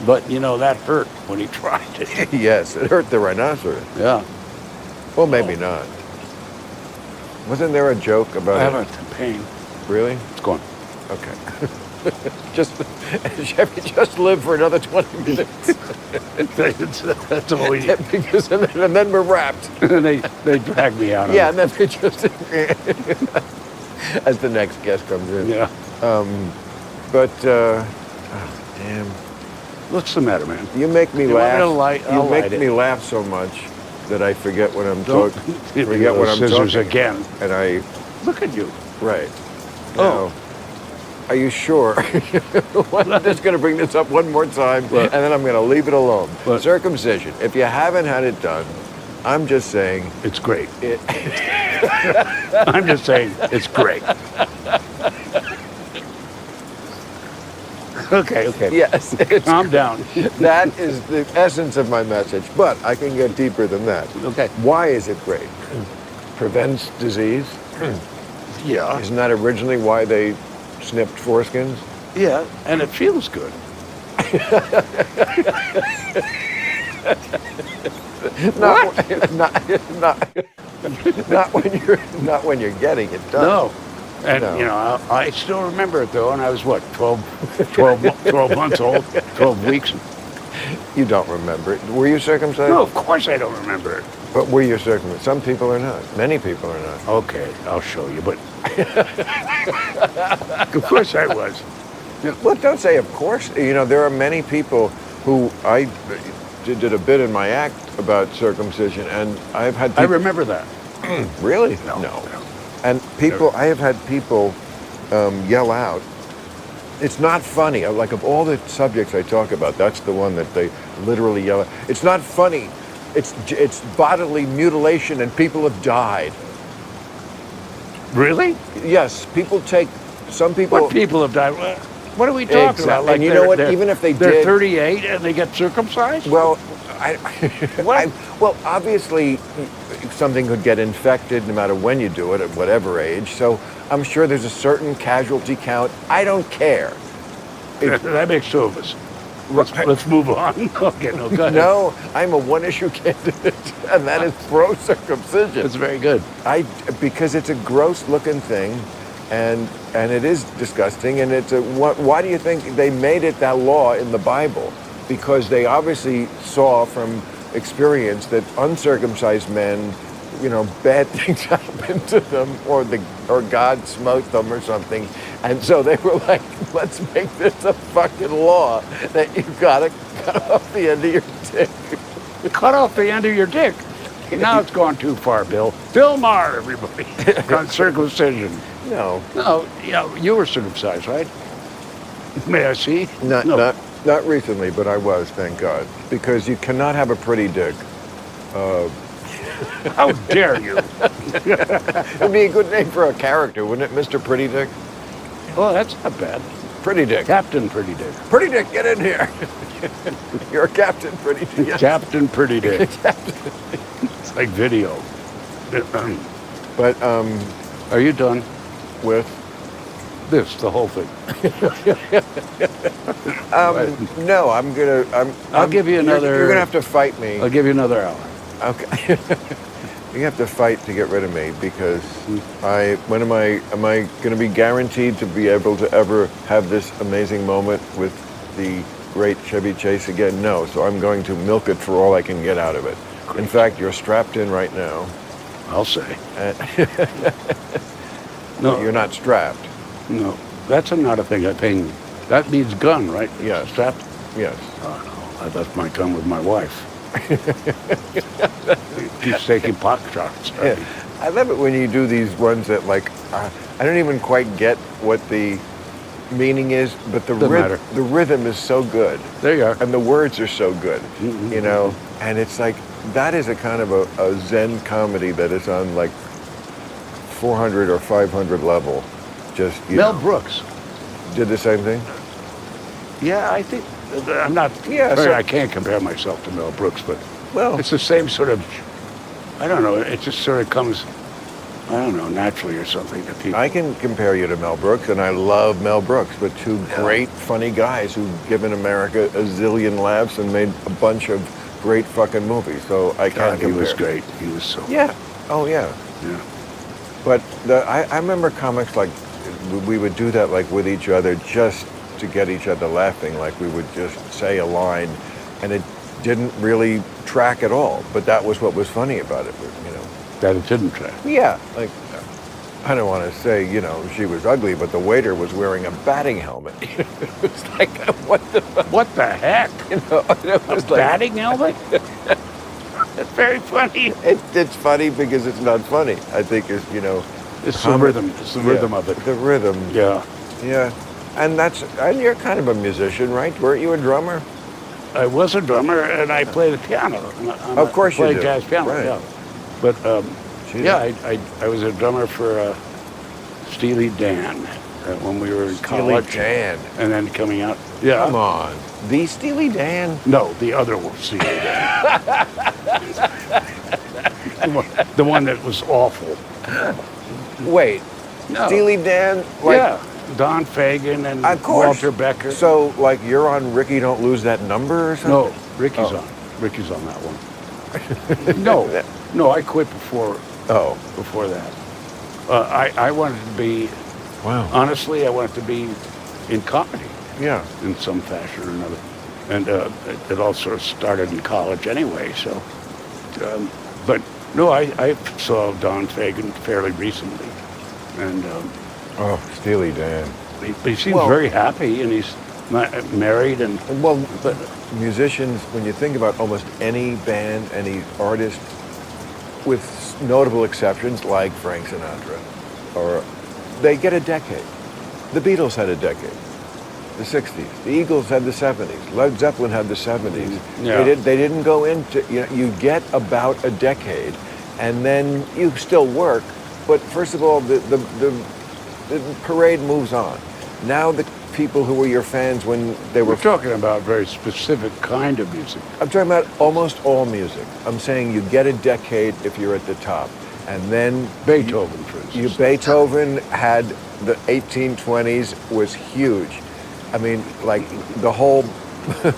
But that hurt when he tried it. Yes, it hurt the rhinoceros. Yeah. Well, maybe not. Wasn't there a joke about I it? have a pain. Really? It's gone. Okay. Chevy, just live for another 20 minutes. That's all we need. Because and then we're wrapped. And they drag me out. Yeah, and then we just as the next guest comes in. Yeah. But oh, damn, What's the matter, man? you make me You want me laugh. to light- you I'll make light it. me laugh so much that I forget what I'm Don't talking. give me Forget what those I'm scissors talking. again. And I Look at you. right. Oh. Now, are you sure? I'm just going to bring this up one more time, What? and then I'm going to leave it alone. What? Circumcision. If you haven't had it done, I'm just saying It's great. it. I'm just saying it's great. Okay. Yes, it's, Calm down. that is the essence of my message. But I can get deeper than that. Okay. Why is it great? Prevents disease. Yeah. Isn't that originally why they snipped foreskins? Yeah. And it feels good. Not when you're getting it done. No. And, No. I still remember it, though, and I was, 12 months old, 12 weeks. You don't remember it. Were you circumcised? No, of course I don't remember it. But were you circumcised? Some people are not. Many people are not. Okay, I'll show you, but... Of course I was. Well, don't say of course. There are many people who I did a bit in my act about circumcision, and I've had people... I remember that. Really? No. And I have had people yell out. It's not funny. Like, of all the subjects I talk about, that's the one that they literally yell at. It's not funny. It's bodily mutilation, and people have died. Really? Yes, some people... What people have died? What are we talking about? And you know what? Even if they they're did... 38 and they get circumcised? Well, What? well, obviously, something could get infected no matter when you do it, at whatever age. So I'm sure there's a certain casualty count. I don't care. That makes two of us. Let's move on. Okay, no, go ahead. No, I'm a one-issue candidate, and that is pro-circumcision. That's very good. Because it's a gross-looking thing, and it is disgusting. And why do you think they made it that law in the Bible? Because they obviously saw from experience that uncircumcised men, bad things happen to them, or God smote them or something. And so they were like, let's make this a fucking law that you've got to cut off the end of your dick. Cut off the end of your dick. Now it's gone too far, Bill. Bill Maher, everybody, on circumcision. No. No, you were circumcised, right? May I see? Not recently, but I was, thank God. Because you cannot have a pretty dick. How dare you? It'd be a good name for a character, wouldn't it, Mr. Pretty Dick? Oh, that's not bad. Pretty Dick. Captain Pretty Dick. Pretty Dick, get in here. You're a Captain Pretty Dick. Yes. Captain Pretty Dick. It's like video. But Are you done? with This, the whole thing. no, I'll give you another- You're gonna have to fight me. I'll give you another hour. Okay. You have to fight to get rid of me because am I going to be guaranteed to be able to ever have this amazing moment with the great Chevy Chase again? No, so I'm going to milk it for all I can get out of it. In fact, you're strapped in right now. I'll say. And No. you're not strapped. No. That's not a thing. A thing. That means gun, right? Yes. Strap? Yes. Oh, no. I left my gun with my wife. Keeps taking pot shots. Yeah. I love it when you do these ones that like, I don't even quite get what the meaning is, but the rhythm is so good. There you are. And the words are so good, Mm-hmm. you know? And it's like, that is a kind of a Zen comedy that is on like 400 or 500 level. Just, Mel Brooks. Did the same thing? Yeah, I think, I'm not, I can't compare myself to Mel Brooks, but it's the same sort of, I don't know, it just sort of comes, I don't know, naturally or something to people. I can compare you to Mel Brooks, and I love Mel Brooks, but two great, funny guys who've given America a zillion laughs and made a bunch of great fucking movies. So I can't compare. He was great. He was so. Yeah. Oh yeah. Yeah. But I remember comics like we would do that like with each other just to get each other laughing. Like we would just say a line, and it didn't really track at all. But that was what was funny about it. You know. That it didn't track. Yeah. Like. I don't want to say, you know, she was ugly, but the waiter was wearing a batting helmet. It was like, what the fuck? What the heck? You know, it was a batting helmet? That's very funny. It's funny because it's not funny. I think it's, you know. It's the rhythm. It's the rhythm of it. The rhythm. Yeah. Yeah. And you're kind of a musician, right? Weren't you a drummer? I was a drummer, and I played the piano. Of course you did. I played jazz piano, right. yeah. But, I was a drummer for Steely Dan when we were in college. Steely Dan. And then coming out. Yeah. Come on. The Steely Dan? No, the other one, Steely Dan. the one that was awful. Wait. No. Steely Dan? Like, Don Fagen and Walter Becker. So, like, you're on Ricky Don't Lose That Number or something? No, Ricky's on. Ricky's on that one. No, I quit before that. I wanted to be, honestly, I wanted to be in comedy. Yeah. In some fashion or another. And it all sort of started in college anyway, so. But, no, I saw Don Fagen fairly recently. And Steely Dan. He seems very happy, and he's married. And but musicians, when you think about almost any band, any artist, with notable exceptions like Frank Sinatra, or they get a decade. The Beatles had a decade, the 60s. The Eagles had the 70s. Led Zeppelin had the 70s. Yeah. They didn't go into, you get about a decade, and then you still work. But first of all, the parade moves on. Now the people who were your fans when they were... We're talking about a very specific kind of music. I'm talking about almost all music. I'm saying you get a decade if you're at the top. And then... Beethoven, for instance. Beethoven had the 1820s was huge. I mean, like, the whole...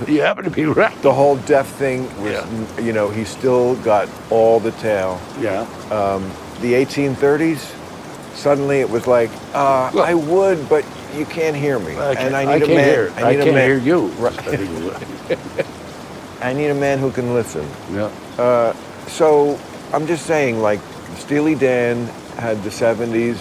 You happen to be right. The whole deaf thing was, he still got all the tail. Yeah. The 1830s, suddenly it was like, I would, but you can't hear me. And I need a man. I can't hear you. Right. I need a man who can listen. Yeah. So I'm just saying, like, Steely Dan had the 70s,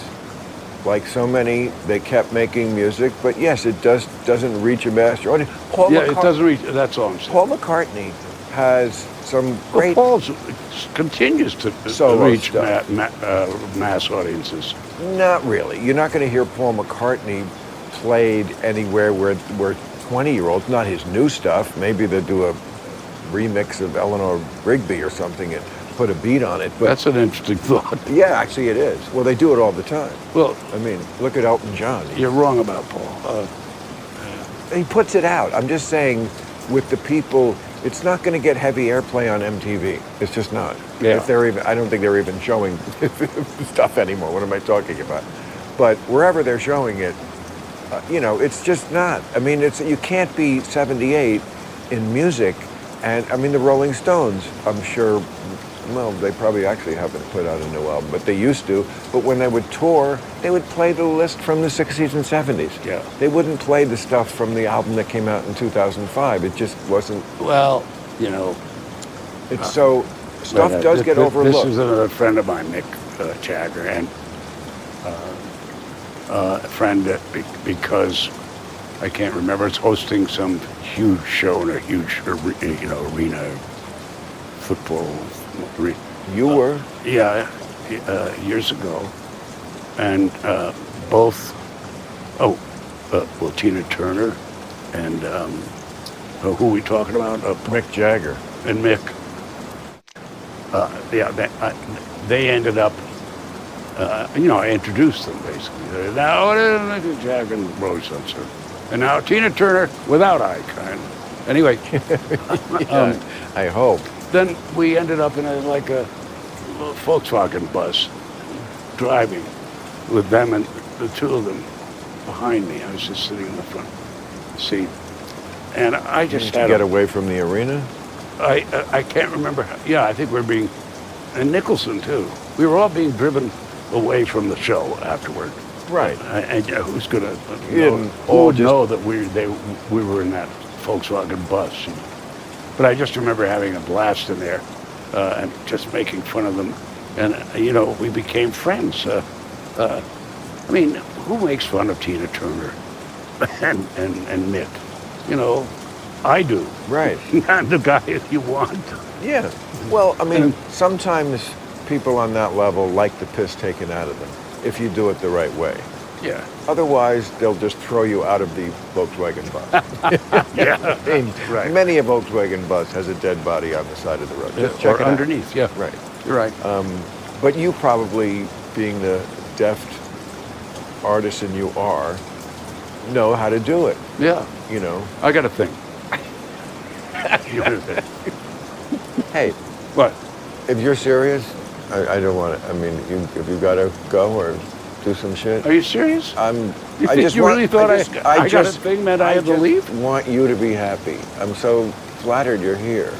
like so many, they kept making music, but yes, it doesn't reach a master audience. It doesn't reach, that's all I'm saying. Paul McCartney has some great... Paul continues to reach mass audiences. Not really. You're not going to hear Paul McCartney played anywhere where 20-year-olds, not his new stuff, maybe they'll do a remix of Eleanor Rigby or something and put a beat on it. But that's an interesting thought. Yeah, actually it is. Well, they do it all the time. Well, I mean, look at Elton John. You're wrong about Paul. He puts it out. I'm just saying, with the people, it's not going to get heavy airplay on MTV. It's just not. Yeah. I don't think they're even showing stuff anymore. What am I talking about? But wherever they're showing it, it's just not. I mean, you can't be 78 in music. And I mean, the Rolling Stones, I'm sure, well, they probably actually haven't put out a new album, but they used to. But when they would tour, they would play the list from the 60s and 70s. Yeah. They wouldn't play the stuff from the album that came out in 2005. It just wasn't. Well, It's so, stuff does get overlooked. This is another friend of mine, Mick Jagger, and friend because I can't remember. It's hosting some huge show in a huge arena, football arena. You were? Yeah, years ago, and both. Tina Turner and who are we talking about? Mick Jagger. And Mick. They ended up. I introduced them basically. Now Mick Jagger and Rose Uncensored, and now Tina Turner without icon. Anyway, I hope. then we ended up in a Volkswagen bus, driving with them and the two of them behind me. I was just sitting in the front seat, and I just Did you get away from the arena? I can't remember. Yeah, I think and Nicholson too. We were all being driven away from the show afterward. Right. And who's gonna know that we were in that Volkswagen bus? But I just remember having a blast in there and just making fun of them, and we became friends. Who makes fun of Tina Turner and Mick? I do. Right. Not the guy you want. Yeah. Well, sometimes people on that level like the piss taken out of them if you do it the right way. Yeah. Otherwise, they'll just throw you out of the Volkswagen bus. Yeah. Right. Many a Volkswagen bus has a dead body on the side of the road. Just check or it underneath. out. Yeah. Right. You're right. But you probably, being the deft artisan you are, know how to do it. Yeah. I got a thing. Hey. What? If you're serious, I don't want to. If you got to go or do some shit. Are you serious? You really thought I got a thing that I had to leave? I want you to be happy. I'm so flattered you're here.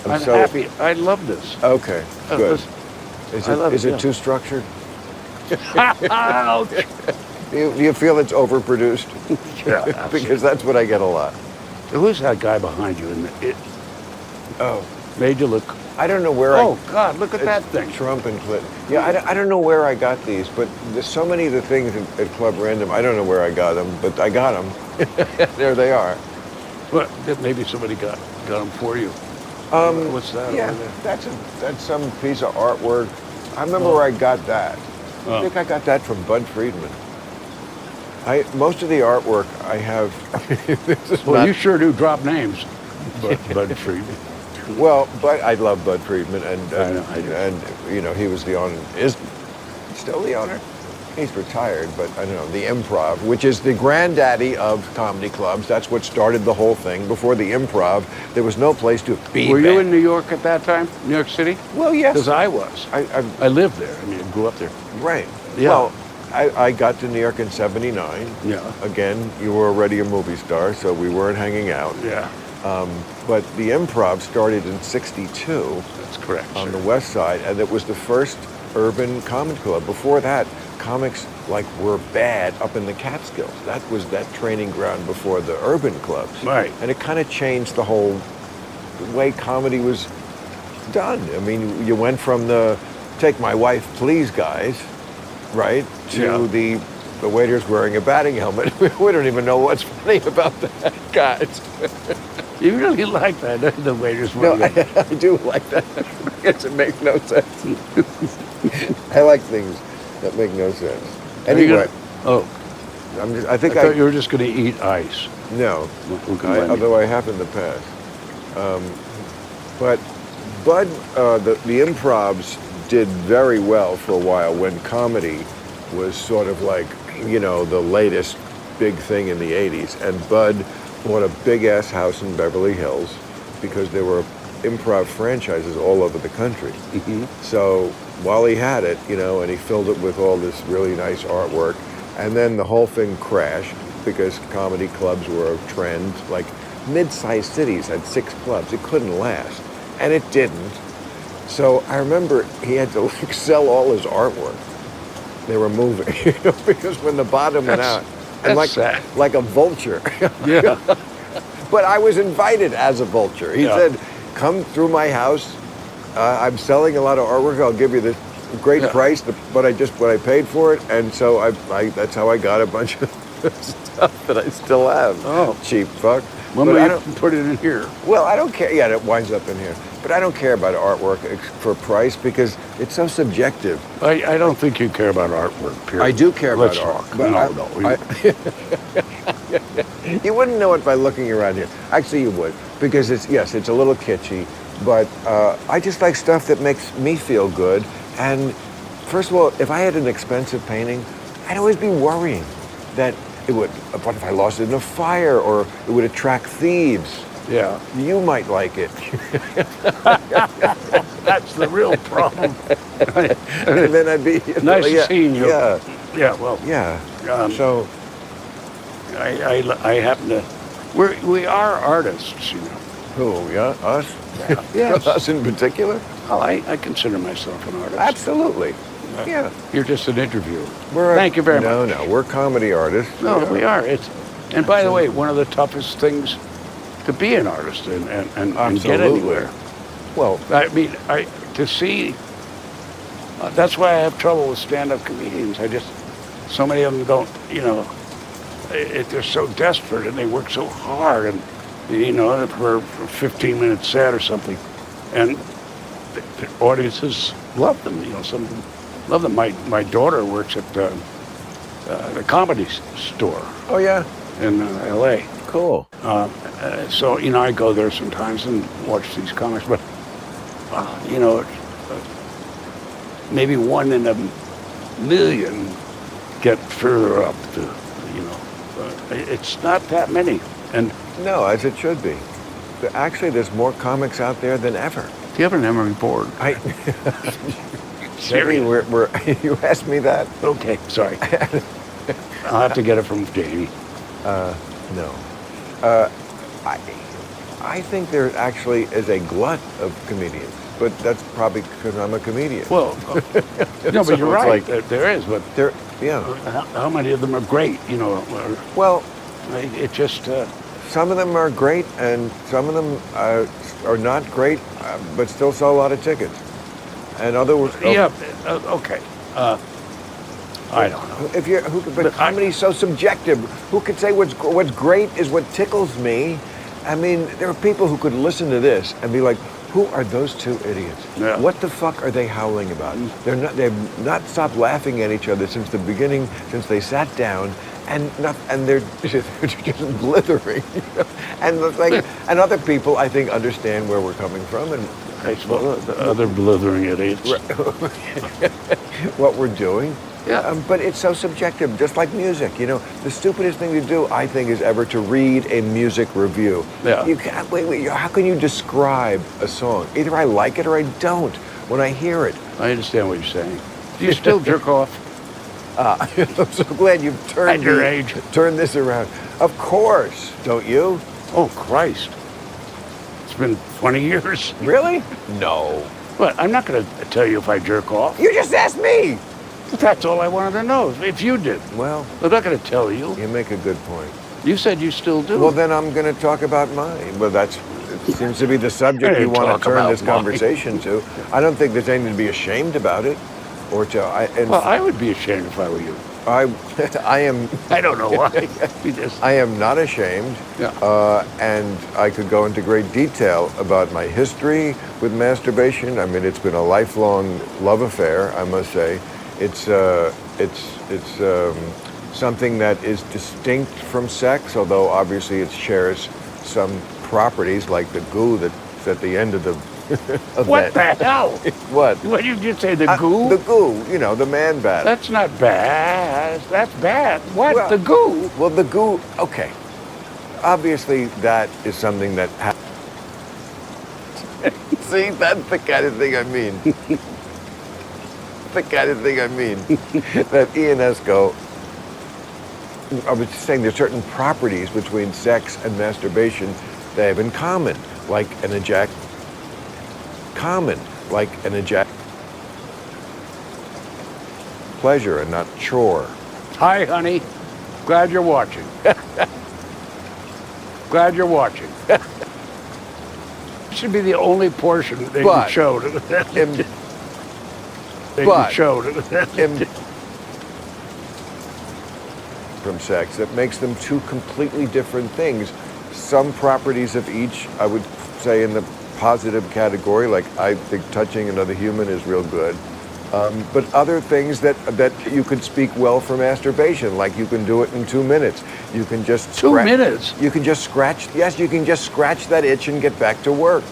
I'm happy. I love this. Okay, good. Is it yeah. too structured? Ouch. Do you feel it's overproduced? Yeah, Because that's what I get a lot. Who's that guy behind you? Oh. Made you look. I don't know where Oh, God, look at that thing. Trump and Clinton. Yeah, I don't know where I got these, but there's so many of the things at Club Random, I don't know where I got them, but I got them. There they are. Well, maybe somebody got them for you. What's that Yeah, over there? that's some piece of artwork. I remember where I got that. I think I got that from Bud Friedman. Most of the artwork I have. You sure do drop names, Bud Friedman. Well, but I love Bud Friedman, and I do. he was the owner. Is still the owner? He's retired, but I don't know. The Improv, which is the granddaddy of comedy clubs, that's what started the whole thing. Before the Improv, there was no place to be. Were you in New York at that time? New York City? Well, yes. Because I was. I lived there. I grew up there. Right. Yeah. Well, I got to New York in '79. Yeah. Again, you were already a movie star, so we weren't hanging out. Yeah. But the Improv started in '62. That's correct. On the West Side, and it was the first urban comedy club. Before that, comics were bad up in the Catskills. That was that training ground before the urban clubs. Right. And it kind of changed the whole way comedy was done. You went from the "Take My Wife, Please" guys, right, to the waiters wearing a batting helmet. We don't even know what's funny about that, guys. You really like that, the waiters? No, I do like that. It makes no sense. I like things that make no sense. Anyway. I thought you were just going to eat ice. No, although I have in the past. But Bud, the Improvs did very well for a while when comedy was sort of the latest big thing in the 80s. And Bud bought a big-ass house in Beverly Hills because there were improv franchises all over the country. Mm-hmm. So while he had it, and he filled it with all this really nice artwork, and then the whole thing crashed because comedy clubs were a trend. Mid-sized cities had 6 clubs. It couldn't last, and it didn't. So I remember he had to sell all his artwork. They were moving, because when the bottom went out, and sad. like a vulture. Yeah. But I was invited as a vulture. He said, "Come through my house. I'm selling a lot of artwork. I'll give you this great Yeah. price, but what I paid for it, and so I that's how I got a bunch of stuff that I still have. Oh. Cheap fuck. When But will I you don't, put it in here? well, I don't care. Yeah, it winds up in here. But I don't care about artwork for price because it's so subjective. I don't think you care about artwork, period. I do care Let's about art. talk. But No. You wouldn't know it by looking around here. Actually, you would, because it's a little kitschy, but I just like stuff that makes me feel good. And first of all, if I had an expensive painting, I'd always be worrying that what if I lost it in a fire or it would attract thieves? Yeah. You might like it. That's the real problem. And then I'd be Nice yeah, seeing you. Yeah, Yeah, well, yeah. Um, So I happen to, we are artists, you know. who? Yeah, us. Yes. Us in particular. Oh, I consider myself an artist. Absolutely. Yeah. You're just an interviewer. We're Thank you very no, much. No, we're comedy artists. No, we are. And by the way, one of the toughest things to be an artist and get Absolutely. anywhere. Well, I mean, to see, that's why I have trouble with stand-up comedians. So many of them don't, you know, they're so desperate and they work so hard and, you know, for 15 minutes set or something. And the audiences love them, you know, some of them love them. My daughter works at the Comedy Store oh yeah, in L.A. cool. So, you know, I go there sometimes and watch these comics, but, you know, maybe 1 in a million get further up to, you know, it's not that many. And No, as it should be. Actually, there's more comics out there than ever. do you have an emery board? Chevy, you asked me that? Okay, sorry. I'll have to get it from Jamie. No. I think there actually is a glut of comedians, but that's probably because I'm a comedian. Well, no, So but you're it's right. like- There is, but Yeah. how many of them are great? You know, Well, it just. some of them are great, and some of them are not great, but still sell a lot of tickets. And others, Yeah. Okay. I don't know. but comedy's so subjective. Who could say what's great is what tickles me? I mean, there are people who could listen to this and be like, "Who are those two idiots? Yeah. What the fuck are they howling about? They've not stopped laughing at each other since the beginning, since they sat down." And they're just blithering, you know? And it's like, and other people I think understand where we're coming from and I suppose the other blithering idiots. what we're doing. Yeah. But it's so subjective, just like music. You know, the stupidest thing to do, I think, is ever to read a music review. Yeah. You can't. Wait. How can you describe a song? Either I like it or I don't when I hear it. I understand what you're saying. Do you still jerk off? I'm so glad you've At your age. turned this around. Of course, don't you? Oh, Christ. It's been 20 years. Really? No. But I'm not going to tell you if I jerk off. You just asked me. That's all I wanted to know, if you did. Well, I'm not going to tell you. you make a good point. You said you still do. Well, then I'm going to talk about mine. Well, it seems to be the subject Hey, you want talk to turn about this mine. conversation to. I don't think there's anything to be ashamed about it, or to. Well, I would be ashamed if I were you. I am. I don't know why. You just- I am not ashamed, Yeah. and I could go into great detail about my history with masturbation. I mean, it's been a lifelong love affair, I must say. It's something that is distinct from sex, although obviously it shares some properties, like the goo that's at the end of the. What the hell? What? What did you say, the goo? The goo, you know, the man bat. That's not bad. That's bad. What? Well- the goo? Well, the goo, okay. Obviously, that is something that See, that's the kind of thing I mean. The kind of thing I mean. That Ian Esco, I was just saying there's certain properties between sex and masturbation they have in common, like an pleasure and not chore. Hi, honey. Glad you're watching. Glad you're watching. Should be the only portion they can But- show. And They But showed it. from sex that makes them two completely different things. Some properties of each, I would say, in the positive category, like I think touching another human is real good. But other things that you could speak well for masturbation, like you can do it in 2 minutes. You can just 2 minutes? You can just scratch. Yes, you can just scratch that itch and get back to work.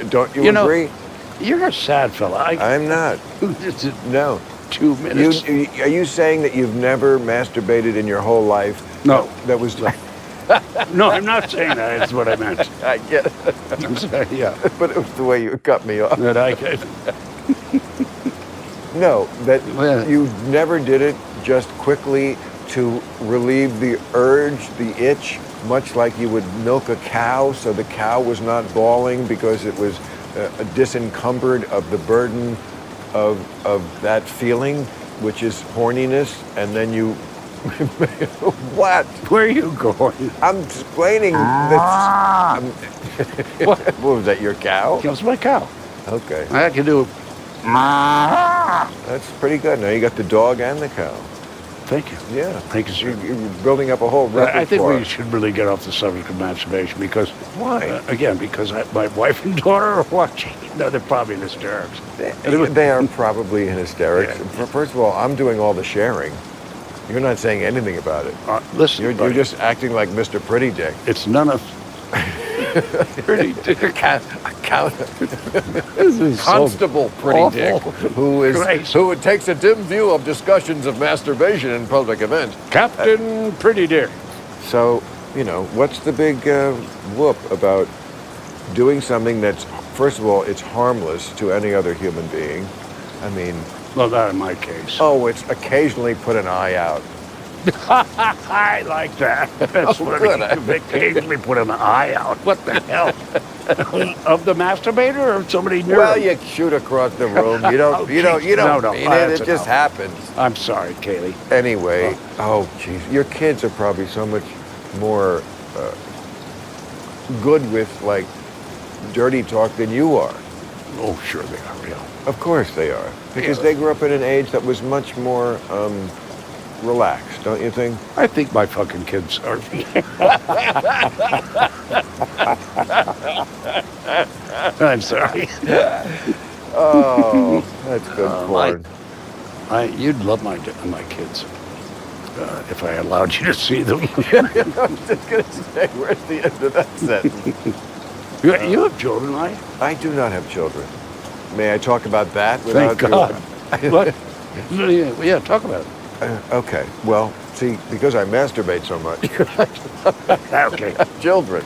Don't you agree? You're a sad fella. I'm not. No. 2 minutes. Are you saying that you've never masturbated in your whole life? No. That was. No, I'm not saying that. That's what I meant. I get it. I'm sorry, yeah. But it was the way you cut me off. That I No, that Well- you never did it just quickly to relieve the urge, the itch, much like you would milk a cow so the cow was not bawling because it was disencumbered of the burden of that feeling, which is horniness, and then you... What? Where are you going? I'm explaining that... What was that, your cow? That's my cow. Okay. I can do it. That's pretty good. Now you got the dog and the cow. Thank you. Yeah. Thank you, sir. You're building up a whole repertoire. I think we should really get off the subject of masturbation because... Why? Again, because my wife and daughter are watching. No, they're probably in hysterics. They are probably in hysterics. Yeah. First of all, I'm doing all the sharing. You're not saying anything about it. Listen, You're buddy, just acting like Mr. Pretty Dick. it's none of... Pretty dick. Constable Pretty Dick, Christ. who takes a dim view of discussions of masturbation in public events. Captain Pretty Dick. So, what's the big whoop about doing something that's, first of all, it's harmless to any other human being. I mean, Well, not in my case. oh, it's occasionally put an eye out. I like that. That's what good. occasionally put an eye out. What the hell? Of the masturbator or of somebody near Well, him? you shoot across the room. You don't. You don't. You don't No, mean that's it. It just enough. happens. I'm sorry, Kaylee. Anyway. Oh, jeez. Your kids are probably so much more good with like dirty talk than you are. Oh, sure they are real. Of course they are, because Yeah. they grew up in an age that was much more relaxed, don't you think? I think my fucking kids are. I'm sorry. Oh, that's good porn. You'd love my kids if I allowed you to see them. I was just gonna say, where's the end of that sentence? You have children, right? I do not have children. May I talk about that without Thank God. What? Yeah, talk about it. Okay. Well, see, because I masturbate so much. Okay. Children.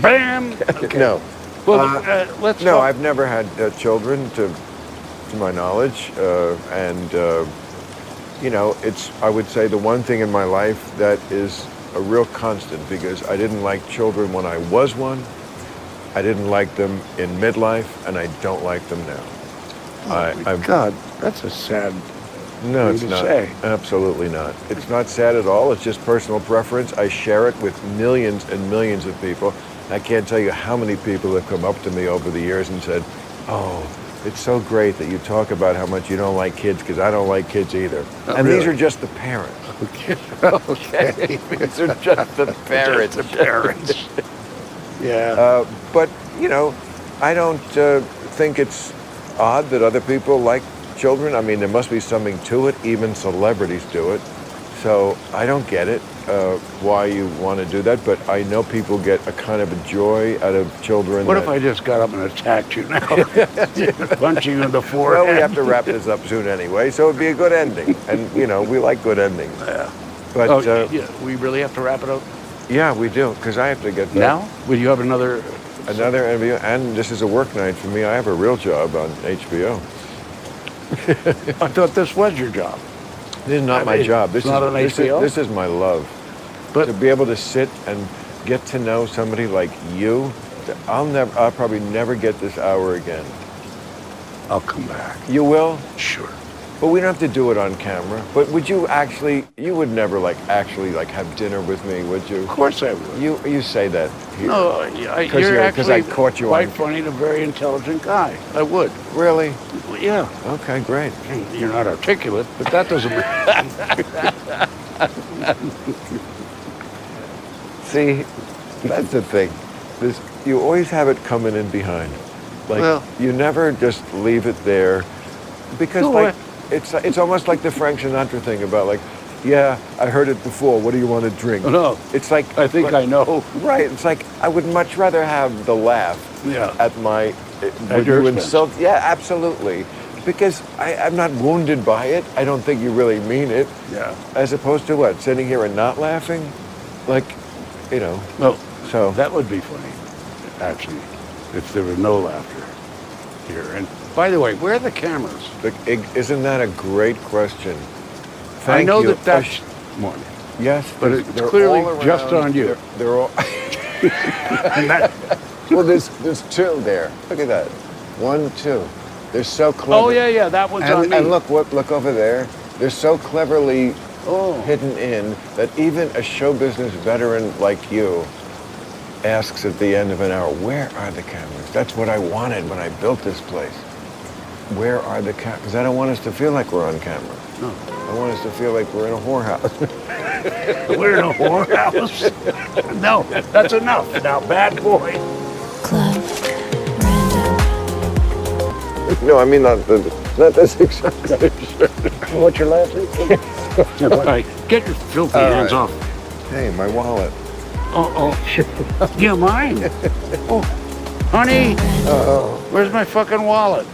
Bam. Okay. No. Well, let's. No, talk- I've never had children, to my knowledge, and it's, I would say, the one thing in my life that is a real constant, because I didn't like children when I was one, I didn't like them in midlife, and I don't like them now. Oh, my God, that's a sad. No, it's to not. say. Absolutely not. It's not sad at all. It's just personal preference. I share it with millions and millions of people. I can't tell you how many people have come up to me over the years and said, "Oh, it's so great that you talk about how much you don't like kids, because I don't like kids either." And these really? are just the parents. Okay. These are just the parents. Just the parents. Yeah. But, I don't think it's odd that other people like children. I mean, there must be something to it. Even celebrities do it. So I don't get it, why you want to do that. But I know people get a kind of a joy out of children. What if I just got up and attacked you now? Punch you in the forehead? Well, we have to wrap this up soon anyway, so it'd be a good ending. And, we like good endings. Yeah. But, yeah, we really have to wrap it up yeah, we do, because I have to get now? Will you have another? interview. And this is a work night for me. I have a real job on HBO. I thought this was your job. This is not my job. This it's not is on this HBO? This is my love. But To be able to sit and get to know somebody like you, I'll probably never get this hour again. I'll come back. You will? Sure. But we don't have to do it on camera. But would you actually? You would never actually have dinner with me, would you? Of course I would. You say that. Here. No, you're because I actually caught you quite on. funny and a very intelligent guy. I would. Really? Yeah. Okay, great. You're not articulate, but that doesn't See, that's the thing. You always have it coming in behind. Well- You never just leave it there, because No, it's almost like the Frank Sinatra thing about yeah, I heard it before. What do you want to drink? No. It's like I think I know. Right. It's like I would much rather have the laugh Yeah. at my when your you expense. insult. Yeah, absolutely. Because I'm not wounded by it. I don't think you really mean it. Yeah. As opposed to what? Sitting here and not laughing? No. So That would be funny, actually, if there was no laughter here. And by the way, where are the cameras? isn't that a great question? I Thank know you. that that's one. Yes, but it's they're clearly all just around. on you. They're all. And that, Well, there's two there. Look at that. 1, 2. They're so clever. oh yeah, that one's on me. And look over there. They're so cleverly Oh. hidden in that even a show business veteran like you asks at the end of an hour, where are the cameras? That's what I wanted when I built this place. Where are the cameras? Because I don't want us to feel like we're on camera. No. I want us to feel like we're in a whorehouse. We're in a whorehouse. No, that's enough. Now, bad boy. Club Random. No, I mean not this exactly. What you're laughing? All right, get your filthy All hands right. off. Hey, my wallet. Oh, yeah, mine. Oh, honey, Uh-oh. where's my fucking wallet?